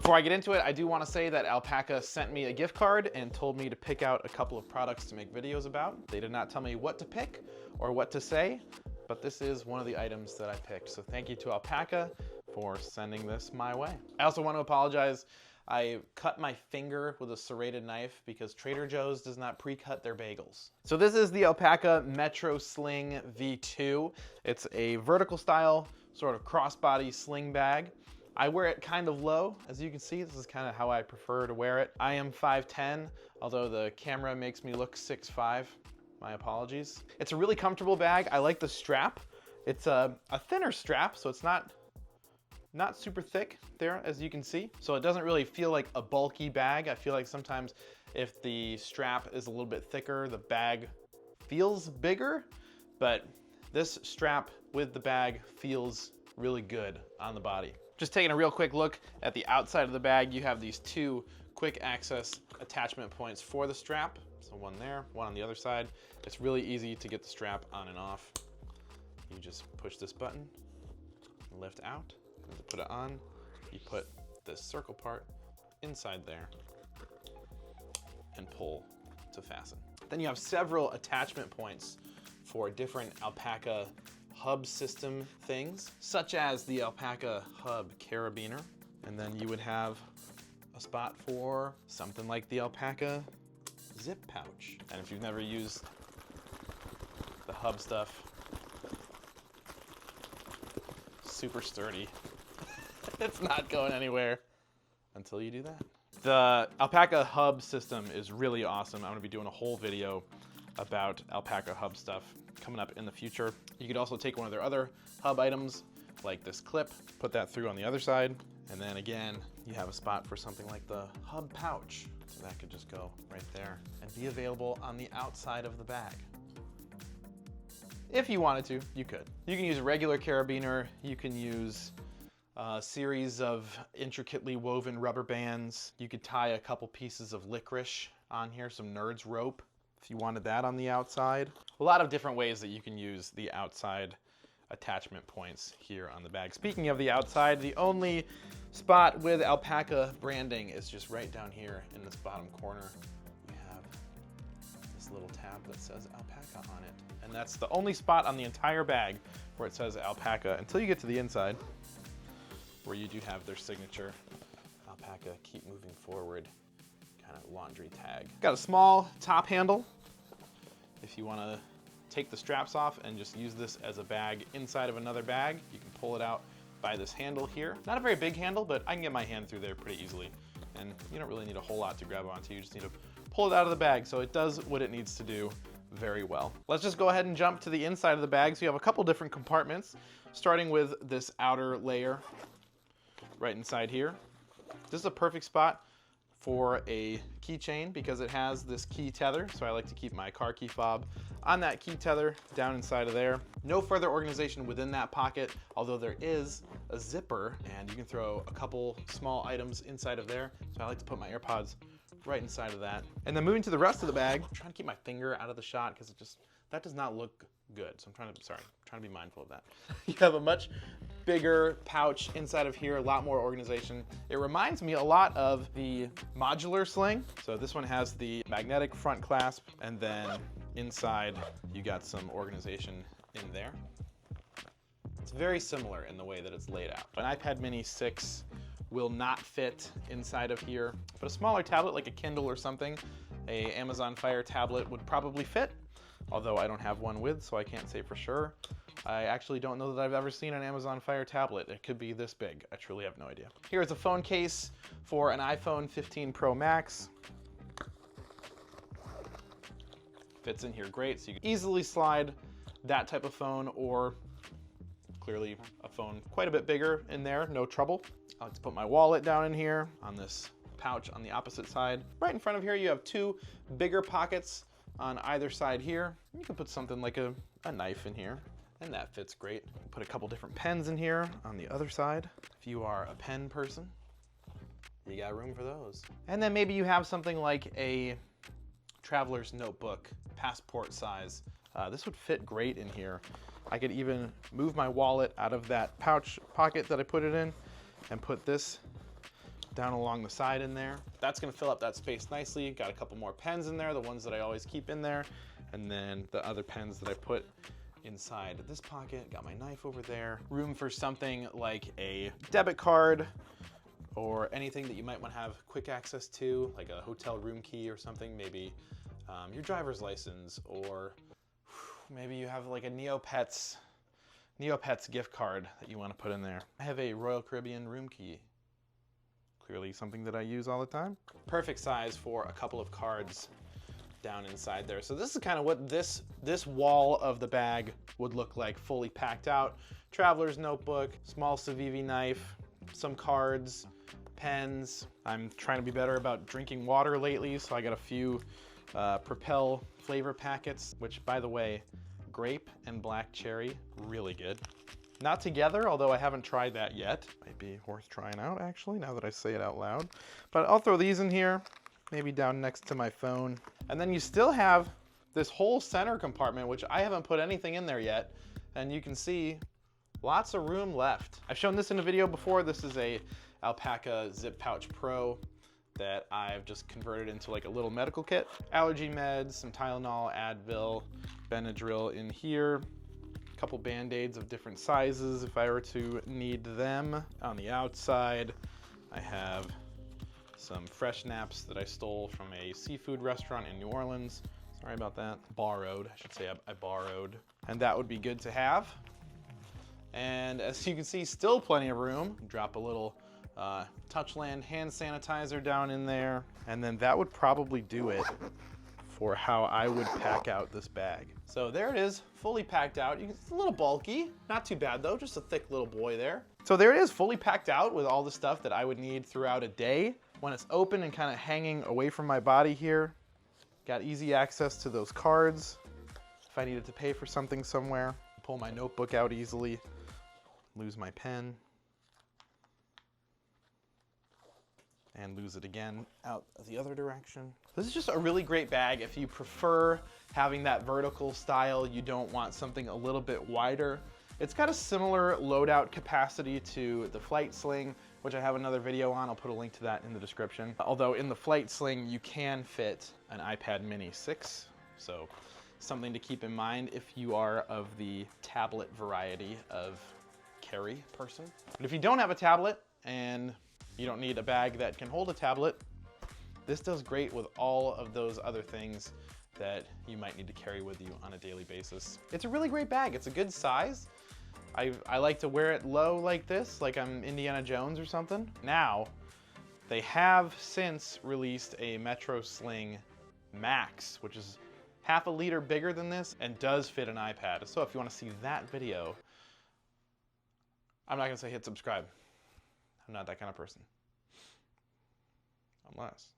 Before I get into it, I do want to say that Alpaca sent me a gift card and told me to pick out a couple of products to make videos about. They did not tell me what to pick or what to say, but this is one of the items that I picked. So thank you to Alpaca for sending this my way. I also want to apologize. I cut my finger with a serrated knife because Trader Joe's does not pre-cut their bagels. So this is the Alpaca Metro Sling V2. It's a vertical style, sort of crossbody sling bag. I wear it kind of low. As you can see, this is kind of how I prefer to wear it. I am 5'10", although the camera makes me look 6'5". My apologies. It's a really comfortable bag. I like the strap. It's a thinner strap, so it's not super thick there, as you can see. So it doesn't really feel like a bulky bag. I feel like sometimes if the strap is a little bit thicker, the bag feels bigger, but this strap with the bag feels really good on the body. Just taking a real quick look at the outside of the bag, you have these two quick access attachment points for the strap. So one there, one on the other side. It's really easy to get the strap on and off. You just push this button, lift out. To put it on, you put this circle part inside there and pull to fasten. Then you have several attachment points for different Alpaca hub system things, such as the Alpaca hub carabiner. And then you would have a spot for something like the Alpaca zip pouch. And if you've never used the hub stuff, super sturdy. It's not going anywhere until you do that. The Alpaca hub system is really awesome. I'm gonna be doing a whole video about Alpaca hub stuff coming up in the future. You could also take one of their other hub items, like this clip, put that through on the other side, and then again, you have a spot for something like the hub pouch. So that could just go right there and be available on the outside of the bag. If you wanted to, you could. You can use a regular carabiner, you can use a series of intricately woven rubber bands. You could tie a couple pieces of licorice on here, some Nerds rope, if you wanted that on the outside. A lot of different ways that you can use the outside attachment points here on the bag. Speaking of the outside, the only spot with Alpaca branding is just right down here in this bottom corner. You have this little tab that says Alpaca on it. And that's the only spot on the entire bag where it says Alpaca until you get to the inside, where you do have their signature Alpaca keep moving forward kind of laundry tag. Got a small top handle if you want to take the straps off and just use this as a bag inside of another bag. You can pull it out by this handle here. Not a very big handle, but I can get my hand through there pretty easily. And you don't really need a whole lot to grab onto. You just need to pull it out of the bag, so it does what it needs to do very well. Let's just go ahead and jump to the inside of the bag. So you have a couple different compartments, starting with this outer layer right inside here. This is a perfect spot for a keychain because it has this key tether. So I like to keep my car key fob on that key tether down inside of there. No further organization within that pocket, although there is a zipper and you can throw a couple small items inside of there. So I like to put my AirPods right inside of that. And then moving to the rest of the bag, I'm trying to keep my finger out of the shot because that does not look good. So I'm trying to be mindful of that. You have a much bigger pouch inside of here, a lot more organization. It reminds me a lot of the modular sling. So this one has the magnetic front clasp, and then inside you got some organization in there. It's very similar in the way that it's laid out. An iPad mini 6 will not fit inside of here, but a smaller tablet like a Kindle or something, a Amazon Fire tablet would probably fit, although I don't have one with, so I can't say for sure. I actually don't know that I've ever seen an Amazon Fire tablet. It could be this big. I truly have no idea. Here is a phone case for an iPhone 15 Pro Max. Fits in here great, so you can easily slide that type of phone, or clearly a phone quite a bit bigger in there, no trouble. I like to put my wallet down in here on this pouch on the opposite side. Right in front of here, you have two bigger pockets on either side here. You can put something like a knife in here, and that fits great. Put a couple different pens in here on the other side. If you are a pen person, you got room for those. And then maybe you have something like a traveler's notebook, passport size. This would fit great in here. I could even move my wallet out of that pouch pocket that I put it in and put this down along the side in there. That's gonna fill up that space nicely. Got a couple more pens in there, the ones that I always keep in there, and then the other pens that I put inside this pocket. Got my knife over there. Room for something like a debit card or anything that you might want to have quick access to, like a hotel room key or something, maybe your driver's license, or maybe you have like a Neopets gift card that you want to put in there. I have a Royal Caribbean room key. Clearly something that I use all the time. Perfect size for a couple of cards down inside there. So this is kind of what this wall of the bag would look like, fully packed out. Traveler's notebook, small Civivi knife, some cards, pens. I'm trying to be better about drinking water lately, so I got a few Propel flavor packets, which, by the way, grape and black cherry, really good. Not together, although I haven't tried that yet. Might be worth trying out, actually, now that I say it out loud. But I'll throw these in here, maybe down next to my phone. And then you still have this whole center compartment, which I haven't put anything in there yet. And you can see lots of room left. I've shown this in a video before. This is a ALPAKA Zip Pouch Pro that I've just converted into like a little medical kit. Allergy meds, some Tylenol, Advil, Benadryl in here. A couple Band-Aids of different sizes if I were to need them. On the outside, I have some fresh naps that I stole from a seafood restaurant in New Orleans. Sorry about that. Borrowed, I should say I borrowed. And that would be good to have. And as you can see, still plenty of room. Drop a little Touchland hand sanitizer down in there. And then that would probably do it for how I would pack out this bag. So there it is, fully packed out. It's a little bulky, not too bad though, just a thick little boy there. So there it is, fully packed out with all the stuff that I would need throughout a day. When it's open and kind of hanging away from my body here, got easy access to those cards. If I needed to pay for something somewhere, pull my notebook out easily, lose my pen, and lose it again out the other direction. This is just a really great bag if you prefer having that vertical style, you don't want something a little bit wider. It's got a similar loadout capacity to the Flight Sling, which I have another video on. I'll put a link to that in the description. Although in the Flight Sling, you can fit an iPad Mini 6. So something to keep in mind if you are of the tablet variety of carry person. But if you don't have a tablet and you don't need a bag that can hold a tablet, this does great with all of those other things that you might need to carry with you on a daily basis. It's a really great bag. It's a good size. I like to wear it low like this, like I'm Indiana Jones or something. Now, they have since released a Metro Sling Max, which is half a liter bigger than this and does fit an iPad. So if you want to see that video, I'm not gonna say hit subscribe. I'm not that kind of person. Unless.